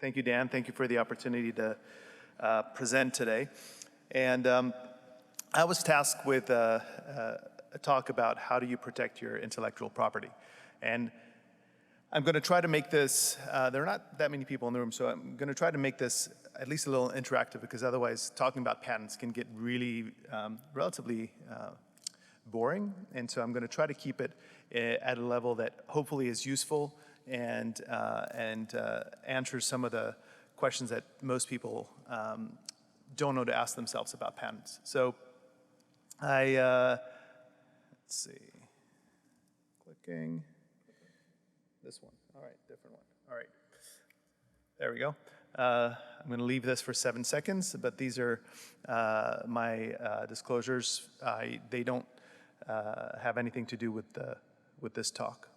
Thank you, Dan. Thank you for the opportunity to present today. And I was tasked with a talk about how do you protect your intellectual property. And I'm going to try to make this, there are not that many people in the room, so I'm going to try to make this at least a little interactive, because otherwise talking about patents can get really relatively boring. And so I'm going to try to keep it at a level that hopefully is useful and answers some of the questions that most people don't know to ask themselves about patents. So let's see, clicking. This one, all right, different one, all right. There we go. I'm gonna leave this for 7 seconds, but these are my disclosures. They don't have anything to do with this talk.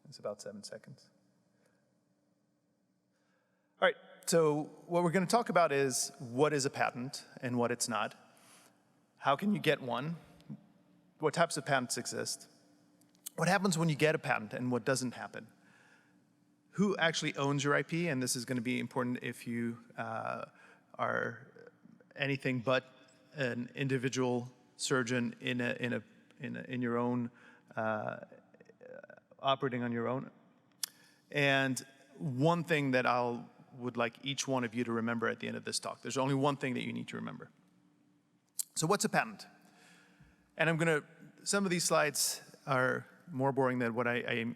It's about 7 seconds. All right, so what we're gonna talk about is what is a patent and what it's not. How can you get one? What types of patents exist? What happens when you get a patent and what doesn't happen? Who actually owns your IP? And this is going to be important if you are anything but an individual surgeon in your own operating on your own. And one thing that would like each one of you to remember at the end of this talk. There's only one thing that you need to remember. So what's a patent? And some of these slides are more boring than what I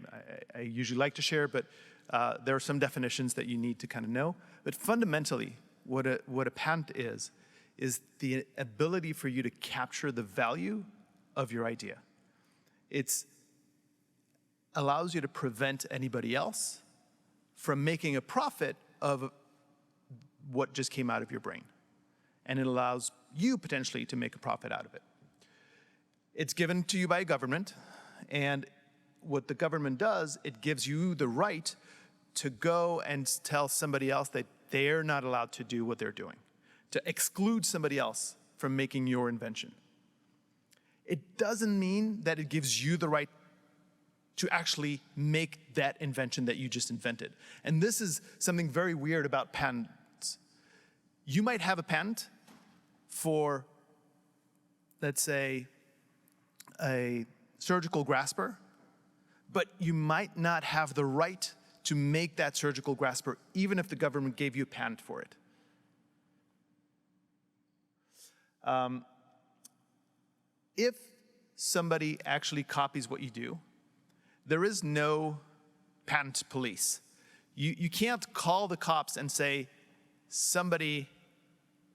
usually like to share, but there are some definitions that you need to kind of know. But fundamentally, what a patent is the ability for you to capture the value of your idea. It allows you to prevent anybody else from making a profit of what just came out of your brain. And it allows you potentially to make a profit out of it. It's given to you by a government, and what the government does, it gives you the right to go and tell somebody else that they're not allowed to do what they're doing, to exclude somebody else from making your invention. It doesn't mean that it gives you the right to actually make that invention that you just invented. And this is something very weird about patents. You might have a patent for, let's say, a surgical grasper, but you might not have the right to make that surgical grasper, even if the government gave you a patent for it. If somebody actually copies what you do, there is no patent police. You can't call the cops and say, somebody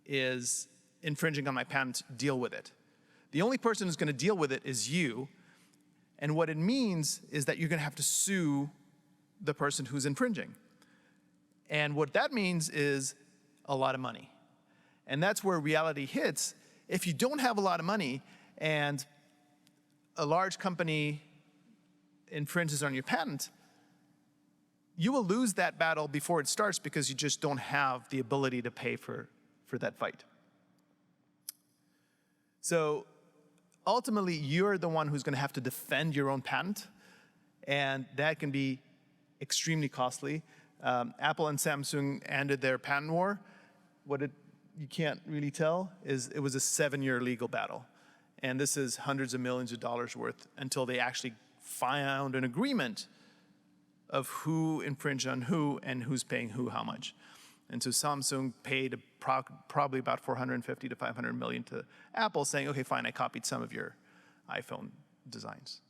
is infringing on my patent, deal with it. The only person who's going to deal with it is you, and what it means is that you're going to have to sue the person who's infringing. And what that means is a lot of money. And that's where reality hits. If you don't have a lot of money and a large company infringes on your patent, you will lose that battle before it starts because you just don't have the ability to pay for that fight. So ultimately, you're the one who's going to have to defend your own patent, and that can be extremely costly. Apple and Samsung ended their patent war. You can't really tell is it was a 7-year legal battle, and this is hundreds of millions of dollars worth until they actually found an agreement of who infringed on who and who's paying who how much. And so Samsung paid probably about 450 to 500 million to Apple, saying, okay, fine, I copied some of your iPhone designs.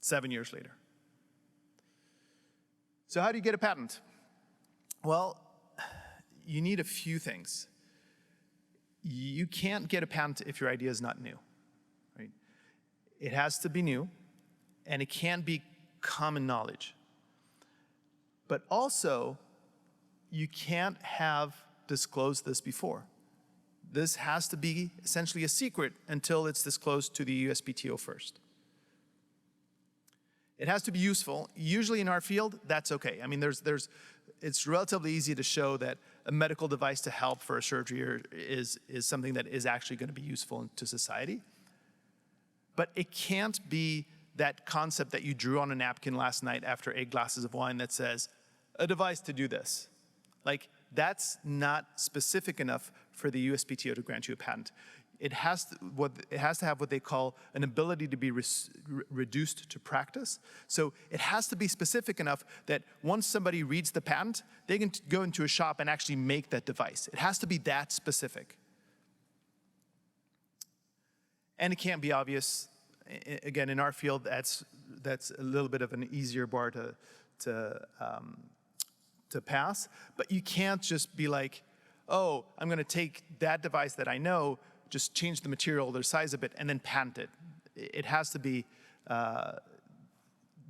7 years later. So how do you get a patent? Well, you need a few things. You can't get a patent if your idea is not new, right? It has to be new, and it can't be common knowledge. But also, you can't have disclosed this before. This has to be essentially a secret until it's disclosed to the USPTO first. It has to be useful. Usually in our field, that's okay. I mean, it's relatively easy to show that a medical device to help for a surgery is something that is actually going to be useful to society. But it can't be that concept that you drew on a napkin last night after 8 glasses of wine that says, a device to do this. Like, that's not specific enough for the USPTO to grant you a patent. It has to have what they call an ability to be reduced to practice. So it has to be specific enough that once somebody reads the patent, they can go into a shop and actually make that device. It has to be that specific. And it can't be obvious. Again, in our field, that's a little bit of an easier bar to pass. But you can't just be like, oh, I'm going to take that device that I know, just change the material, the size of it, and then patent it. It has to be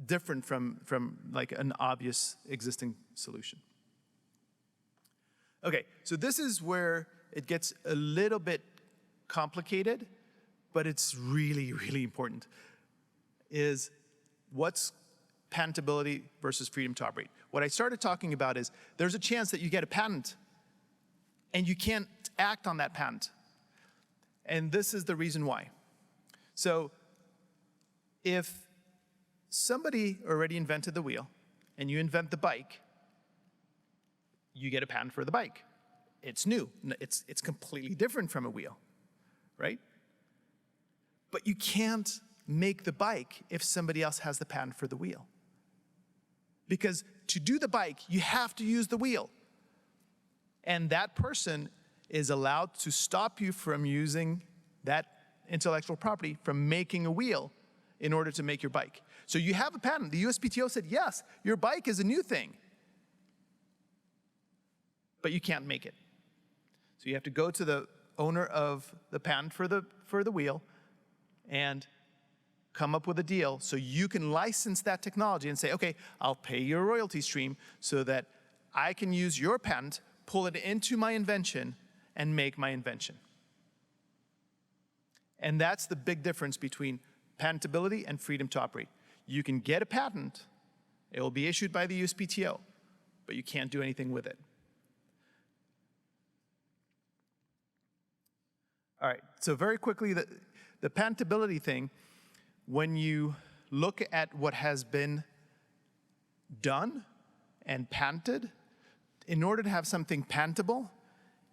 different from like an obvious existing solution. Okay, so this is where it gets a little bit complicated, but it's really, really important, is what's patentability versus freedom to operate. What I started talking about is there's a chance that you get a patent and you can't act on that patent. And this is the reason why. So if somebody already invented the wheel and you invent the bike, you get a patent for the bike. It's new. It's completely different from a wheel, right? But you can't make the bike if somebody else has the patent for the wheel. Because to do the bike, you have to use the wheel. And that person is allowed to stop you from using that intellectual property from making a wheel in order to make your bike. So you have a patent. The USPTO said, yes, your bike is a new thing, but you can't make it. So you have to go to the owner of the patent for the wheel and come up with a deal so you can license that technology and say, okay, I'll pay you a royalty stream so that I can use your patent, pull it into my invention, and make my invention. And that's the big difference between patentability and freedom to operate. You can get a patent, it will be issued by the USPTO, but you can't do anything with it. All right, so very quickly, the patentability thing, when you look at what has been done and patented, in order to have something patentable,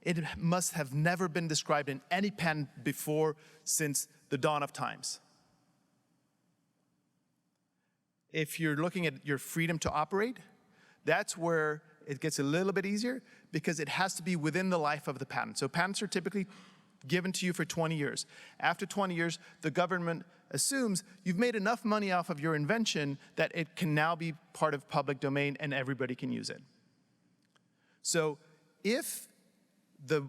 it must have never been described in any patent before since the dawn of times. If you're looking at your freedom to operate, that's where it gets a little bit easier because it has to be within the life of the patent. So patents are typically given to you for 20 years. After 20 years, the government assumes you've made enough money off of your invention that it can now be part of public domain and everybody can use it. So if the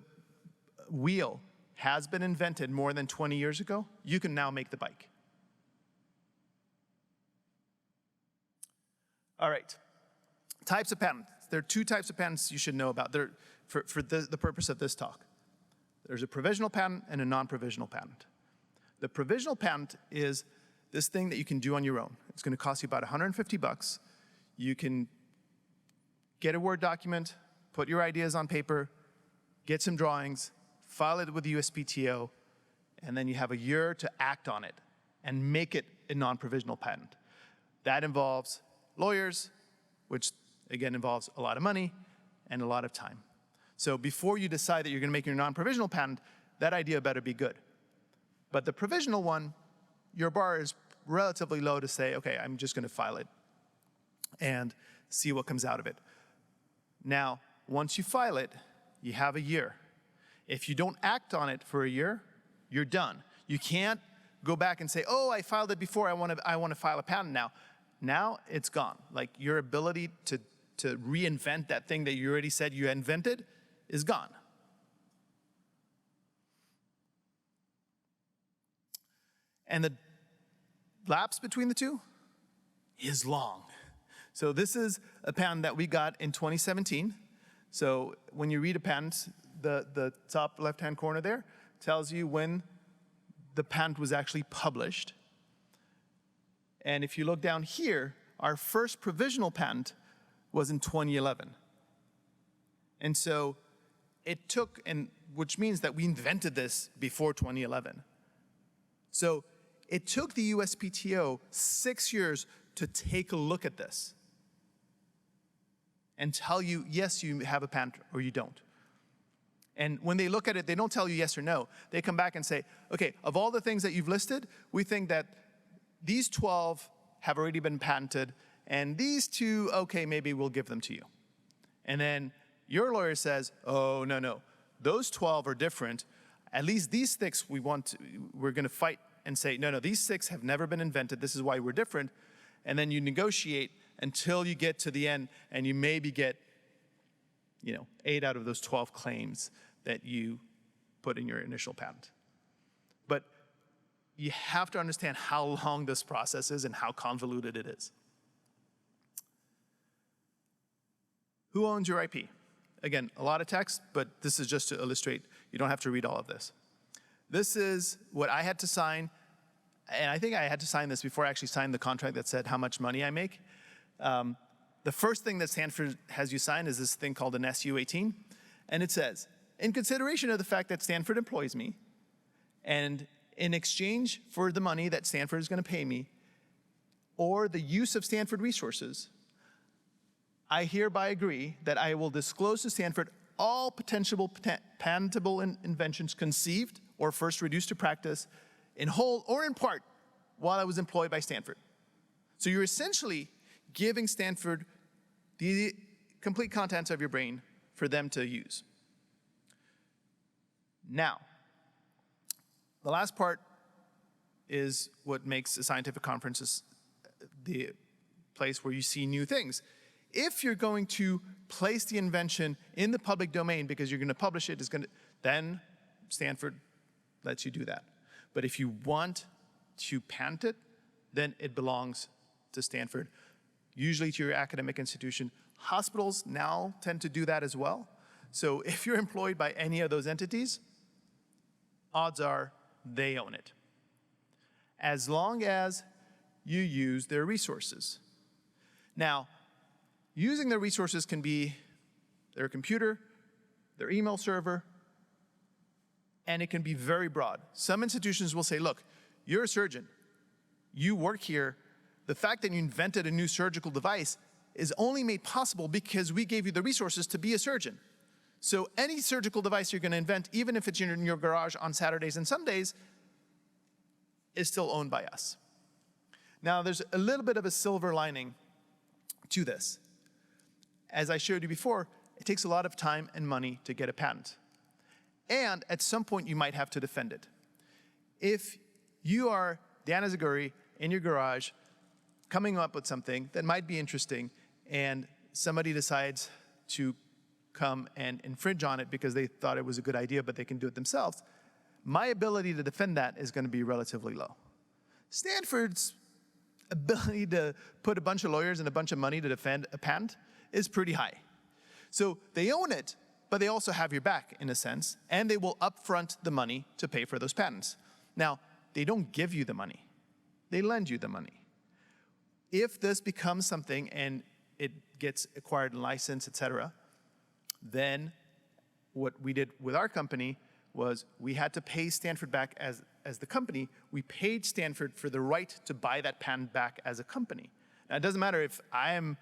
wheel has been invented more than 20 years ago, you can now make the bike. All right, types of patents. There are two types of patents you should know about for the purpose of this talk. There's a provisional patent and a non-provisional patent. The provisional patent is this thing that you can do on your own. It's going to cost you about $150. You can get a Word document, put your ideas on paper, get some drawings, file it with the USPTO, and then you have a year to act on it and make it a non-provisional patent. That involves lawyers, which again involves a lot of money and a lot of time. So before you decide that you're going to make your non-provisional patent, that idea better be good. But the provisional one, your bar is relatively low to say, okay, I'm just going to file it and see what comes out of it. Now, once you file it, you have a year. If you don't act on it for a year, you're done. You can't go back and say, oh, I filed it before, I want to file a patent now. Now it's gone. Like your ability to reinvent that thing that you already said you invented is gone. And the lapse between the two is long. So this is a patent that we got in 2017. So when you read a patent, the top left-hand corner there tells you when the patent was actually published. And if you look down here, our first provisional patent was in 2011. And so it took, which means that we invented this before 2011. So it took the USPTO 6 years to take a look at this and tell you, yes, you have a patent or you don't. And when they look at it, they don't tell you yes or no. They come back and say, okay, of all the things that you've listed, we think that these 12 have already been patented, and these 2, okay, maybe we'll give them to you. And then your lawyer says, oh, no, those 12 are different. At least these 6 we're going to fight and say, no, these 6 have never been invented. This is why we're different. And then you negotiate until you get to the end, and you maybe get 8 out of those 12 claims that you put in your initial patent. But you have to understand how long this process is and how convoluted it is. Who owns your IP? Again, a lot of text, but this is just to illustrate. You don't have to read all of this. This is what I had to sign, and I think I had to sign this before I actually signed the contract that said how much money I make. The first thing that Stanford has you sign is this thing called an SU-18, and it says, in consideration of the fact that Stanford employs me, and in exchange for the money that Stanford is going to pay me, or the use of Stanford resources, I hereby agree that I will disclose to Stanford all potential patentable inventions conceived or first reduced to practice in whole or in part while I was employed by Stanford. So you're essentially giving Stanford the complete contents of your brain for them to use. Now, the last part is what makes a scientific conference the place where you see new things. If you're going to place the invention in the public domain because you're going to publish it, then Stanford lets you do that. But if you want to patent it, then it belongs to Stanford, usually to your academic institution. Hospitals now tend to do that as well. So if you're employed by any of those entities, odds are they own it, as long as you use their resources. Now, using their resources can be their computer, their email server, and it can be very broad. Some institutions will say, look, you're a surgeon. You work here. The fact that you invented a new surgical device is only made possible because we gave you the resources to be a surgeon. So any surgical device you're going to invent, even if it's in your garage on Saturdays and Sundays, is still owned by us. Now, there's a little bit of a silver lining to this. As I showed you before, it takes a lot of time and money to get a patent. And at some point, you might have to defend it. If you are Dan Azagury in your garage coming up with something that might be interesting, and somebody decides to come and infringe on it because they thought it was a good idea, but they can do it themselves, my ability to defend that is going to be relatively low. Stanford's ability to put a bunch of lawyers and a bunch of money to defend a patent is pretty high. So they own it, but they also have your back in a sense, and they will upfront the money to pay for those patents. Now, they don't give you the money. They lend you the money. If this becomes something and it gets acquired and licensed, et cetera, then what we did with our company was we had to pay Stanford back as the company. We paid Stanford for the right to buy that patent back as a company. Now, it doesn't matter if I am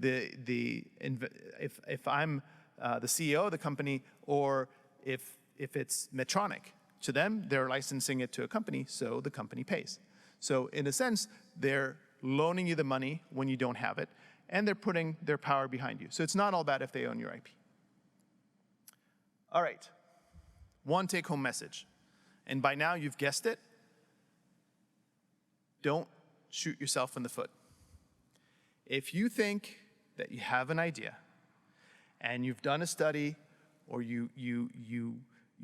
if I'm the CEO of the company or if it's Medtronic. To them, they're licensing it to a company, so the company pays. So in a sense, they're loaning you the money when you don't have it, and they're putting their power behind you. So it's not all bad if they own your IP. All right, one take-home message. And by now, you've guessed it. Don't shoot yourself in the foot. If you think that you have an idea, and you've done a study, or you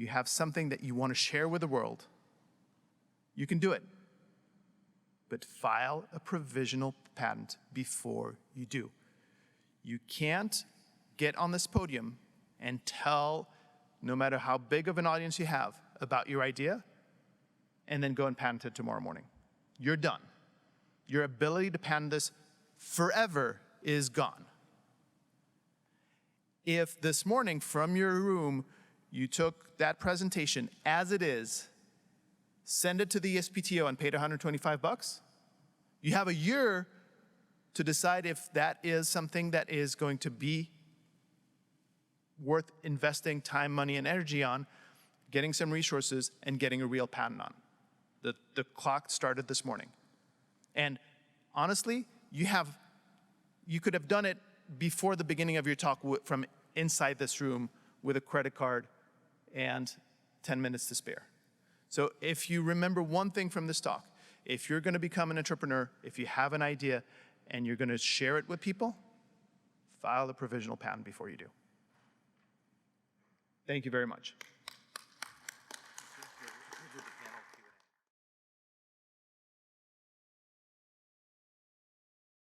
have something that you want to share with the world, you can do it. But file a provisional patent before you do. You can't get on this podium and tell, no matter how big of an audience you have, about your idea, and then go and patent it tomorrow morning. You're done. Your ability to patent this forever is gone. If this morning from your room you took that presentation as it is, send it to the ESPTO and paid $125, you have a year to decide if that is something that is going to be worth investing time, money, and energy on, getting some resources, and getting a real patent on. The clock started this morning. And honestly, you could have done it before the beginning of your talk from inside this room with a credit card and 10 minutes to spare. So if you remember one thing from this talk, if you're going to become an entrepreneur, if you have an idea and you're going to share it with people, file a provisional patent before you do. Thank you very much.